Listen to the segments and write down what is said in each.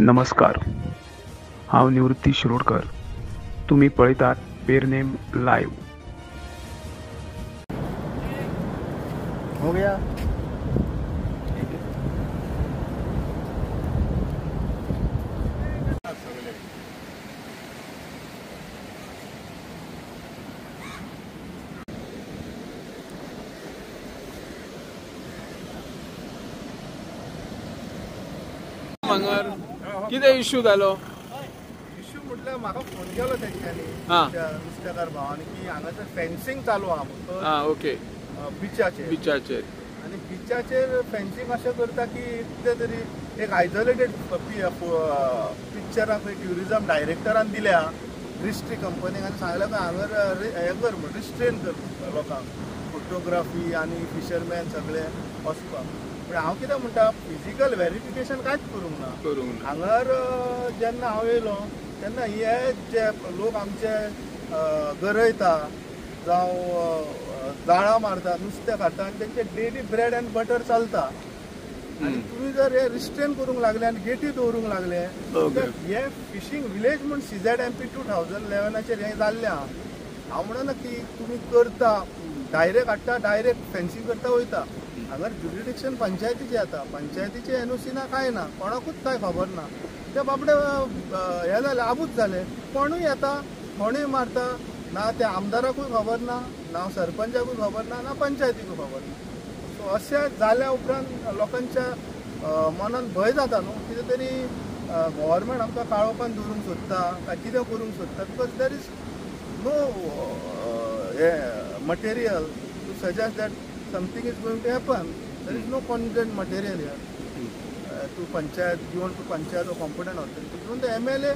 नमस्कार, हांव निवृत्ती शिरोडकर. तुम्ही पळयतात पेरनेम लाईव्ह. हो गया. हांगर कितें इश्यू जालो? इश्यू म्हटल्यार म्हाका फोन केलो तेंच्यांनी नुस्तेकार भावानी की हांगासर फेन्सिंग चालू आहा म्हणून. ओके. बिचाचेर आनी बिचाचेर फेन्सिंग अशें करता की कितें तरी एक आयसोलेटेड पिक्चराक ट्युरिजम डायरेक्टरान दिल्या रिस्ट्री कंपनीक आनी सांगलें हांगर हें कर म्हण रिस्ट्रेन कर लोकांक फोटोग्राफी आनी फिशरमॅन सगळे वचपाक. पूण हांव कितें म्हणटा फिजिकल व्हेरिफिकेशन कांयच करूंक ना हांगर. जेन्ना हांव येयलो तेन्ना हे जे लोक आमचे गरयता जावं जाळां मारता नुस्तें खाता आनी तेंचे डेली ब्रेड एंड बटर चलता आनी तुमी जर हे रिस्ट्रेन करूंक लागले आनी गेटी दवरूंक लागले हे फिशींग विलेज म्हूण CZMP 2011 हें जाल्लें आहा. हांव म्हणना की तुमी करता डायरेक्ट हाडटा डायरेक्ट फेन्सिंग करता वयता. हांगर ज्युरिडिक्शन पंचायतीचें येता. पंचायतीचे NOC ना कांय ना, कोणाकूच कांय खबर ना. ते बाबडे हे जाले आबूज जाले. कोणूय येता कोणूय मारता. ना त्या आमदाराकूय खबर ना, ना सरपंचाकूय खबर ना, ना पंचायतीकूय खबर ना. सो अशें जाल्या उपरांत लोकांच्या मनान भंय जाता न्हू. कितें तरी गव्हर्मेंट आमकां काळोखान दवरूंक सोदता काय कितें करूंक सोदता. बिकॉज देर इज नो हे material to suggest that something is going to happen. There is no content material here to panchayat, given to panchayat or competent authority. Even the MLA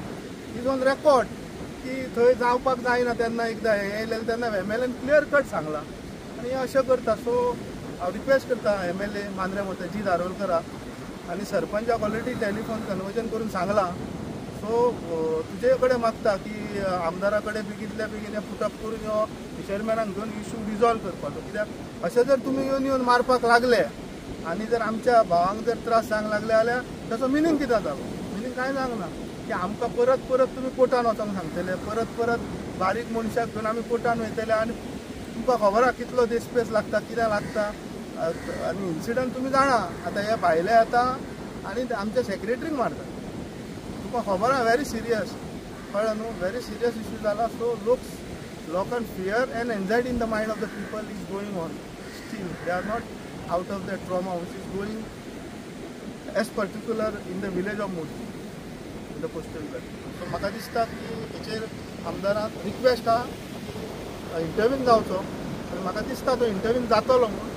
is on record की थंय जावपाक जायना. तेन्ना एकदां हें येयलें तेन्ना MLA क्लियर कट सांगला आनी हें अशें करता. सो हांव रिक्वेस्ट करता MLA मांद्रे मोतेजी धारोलकराक आनी सरपंचाक ऑलरेडी टेलिफोन कन्वर्जन करून सांगलां. सो तुजे कडेन मागता की आमदारा कडेन बेगितल्या बेगीन पुटअप करून यो फिशरमॅनाक घेवन इशू रिजॉल्व करपाचो. कित्याक अशें जर तुमी येवन मारपाक लागले आनी जर आमच्या भावांक जर त्रास जावंक लागले जाल्यार ताचो मिनींग कितें जालो? मिनींग कांय जावंक ना की आमकां परत परत तुमी कोर्टान वचोंक सांगतले. परत परत बारीक मनशाक घेवन आमी कोर्टान वयतले आनी तुमकां खबर आहा कितलो देस्पेस लागता कितें लागता. आनी इन्सिडंट तुमी जाणा. आतां हे भायले येता आनी आमच्या सेक्रेटरीक मारता. तुमकां खबर आहा व्हेरी सिरियस. कळ्ळें न्हू? व्हेरी सिरियस इश्यू जाला. सो लोकांक fear end anxiety in the mind of the people is going on. Still, they are not out of that trauma which is going as particular in the village of Mursi, in the coastal belt. So म्हाका दिसता की हेचेर आमदाराक request आहा इंटरव्यून जावचो आनी म्हाका दिसता तो इंटरव्यून जातलो म्हणून.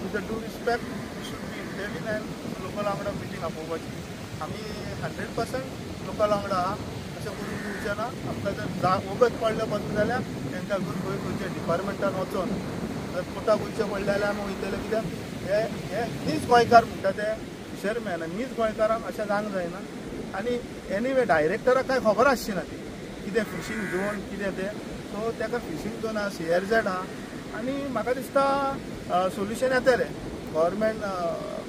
With the due respect should be इंटरव्यून एंड लोकल वांगडा मिटींग आपोवपाची. आमी 100% लोकल वांगडा आहा. अशें करून दिवचें ना. आमकां जर वगत पडलें पडटा जाल्यार तांकां घेवन खंय खंयच्या डिपार्टमेंटान वचोन जर कोर्टाक वयचें पडलें जाल्यार आमी वयतले. कित्याक हे नीज गोंयकार म्हणटा ते फिशरमॅन नीज गोंयकारांक अशें जावंक जायना. आनी एनीवे डायरेक्टराक कांय खबर आसची ना ती कितें फिशींग झोन कितें तें. सो ताका फिशींग झोन आहा CRZ आहा आनी म्हाका दिसता सोल्युशन येतलें. गव्हर्मेंट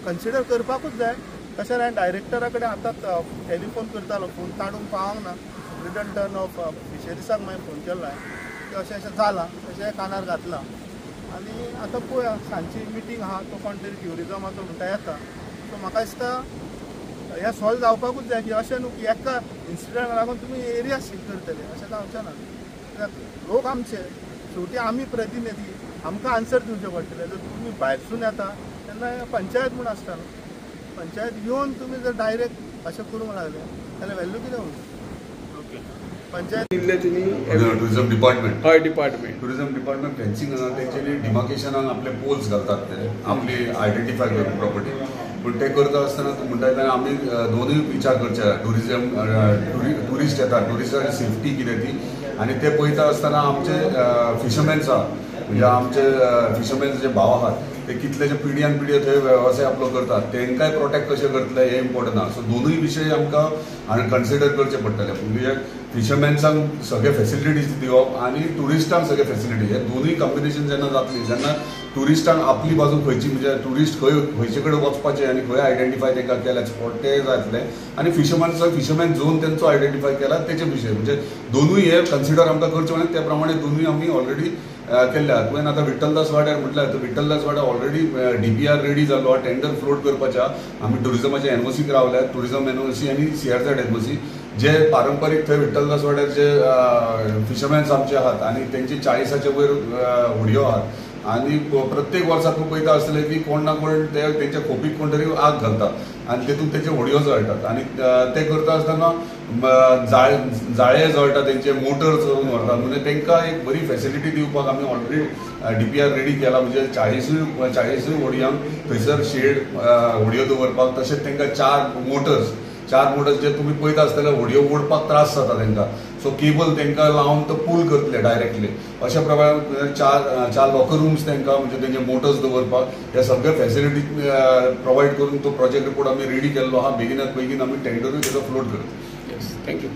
कन्सिडर करपाकूच जाय. तशें हांवें डायरेक्टरा कडेन आतां टेलिफोन करतालो. फोन ताडूंक पावंक ना. सुप्रिटेंडंट ऑफ फिशरीसाक मागीर फोन केल्लो हांवें की अशें अशें जालां. तशें कानार घातलां आनी आतां पळोवया सांजची मिटींग आहा. तो कोण तरी ट्युरिजमाचो म्हणटा येता. सो म्हाका दिसता हें सॉल्व जावपाकूच जाय की अशें न्हू की एका इन्सिडंट लागून तुमी एरिया सील करतले. अशें जावचें ना. कित्याक लोक आमचे शेवटी आमी प्रतिनिधी आमकां आन्सर दिवचें पडटलें. जर तुमी भायरसून येता तेन्ना पंचायत म्हूण आसता न्हू. पंचायत येवन तुमी जर डायरेक्ट अशें करूंक लागले जाल्यार व्हॅल्यू कितें उरता? पंचायत टुरिझम डिपार्टमेंट हय डिपार्टमेंट फेन्सिंग तेंच्यांनी डिमार्केशनाक आपले पोल्स घालतात ते आपली आयडेंटिफाय करून प्रॉपर्टी. पूण ते करता आसतना म्हणटा आमी दोनूय विचार करचे. ट्युरिस्ट येता ट्युरिस्टाची सेफ्टी कितें ती आनी ते पळयता आसतना आमचे फिशरमॅन्स आहा म्हणजे आमचे फिशरमॅन्स जे भाव आहात ते कितलेशे पिढ्यान पिढ्यो थंय वेवसाय आपलो करतात तेंकाय प्रोटेक्ट कशें करतले हे इम्पॉर्टंट आहा. सो दोनूय विशय आमकां हांवें कन्सिडर करचे पडटले. म्हणजे फिशरमॅन्सांक सगळे फेसिलिटीज दिवप आनी टुरिस्टांक सगळे फेसिलिटीज हे दोनूय कॉम्बिनेशन जेन्ना जातली जेन्ना टुरिस्टांक आपली बाजू खंयची म्हणजे टुरिस्ट खंयचे कडेन वचपाचे आनी खंय आयडेंटिफाय तांकां केल्या स्पॉट ते जातले आनी फिशरमॅन झोन तेंचो आयडेंटिफाय केला तेचे विशय म्हणजे दोनूय हे कन्सिडर आमकां करचे म्हणजे त्या प्रमाणे दोनूय आमी ऑलरेडी केल्ल्या. तुवें आतां विठ्ठलदास वाड्यार म्हटल्यार तर विठ्ठलदास वाड्यार ऑलरेडी DPR रेडी जालो टेंडर फ्लोट करपाच्या. आमी टुरिजमाच्या एनओसीक रावल्यात टुरिजम एनओसी आनी CRZ एनओसी जे पारंपारीक थंय विठ्ठलदास वाड्यार जे फिशरमॅन्स आमचे आहात आनी तेंची 40च्या वयर व्हडयो आहात आनी प्रत्येक वर्सा तूं पळयता आसतलें की कोण ना कोण ते तेंच्या खोपीक कोण तरी आग घालता आनी तेतून तेंचे व्हडयो जळटात आनी ते करता आसतना जाळे जळटा तेंचे मोटर चलोवन व्हरतात. म्हणजे तांकां एक बरी फेसिलिटी दिवपाक आमी ऑलरेडी DPR रेडी केला. म्हणजे 40 व्हडयांक थंयसर शेड व्हडयो दवरपाक तशेंच तांकां 4 मोटर्स जे तुम्ही पळयता आसतले व्हडयो ओडपाक त्रास जाता तांकां. सो केबल तांकां लावन तो पूल करतले डायरेक्टली. अशा प्रकारे 4 लॉकर रूम्स तांकां म्हणजे तेंचे मोटर्स दवरपाक हे सगळे फेसिलिटी प्रोवायड करून तो प्रोजेक्ट रिपोर्ट आमी रेडी केल्लो आहा. बेगिनात बेगीन आमी टेंडरूय तेजो फ्लोट करता. थँक्यू.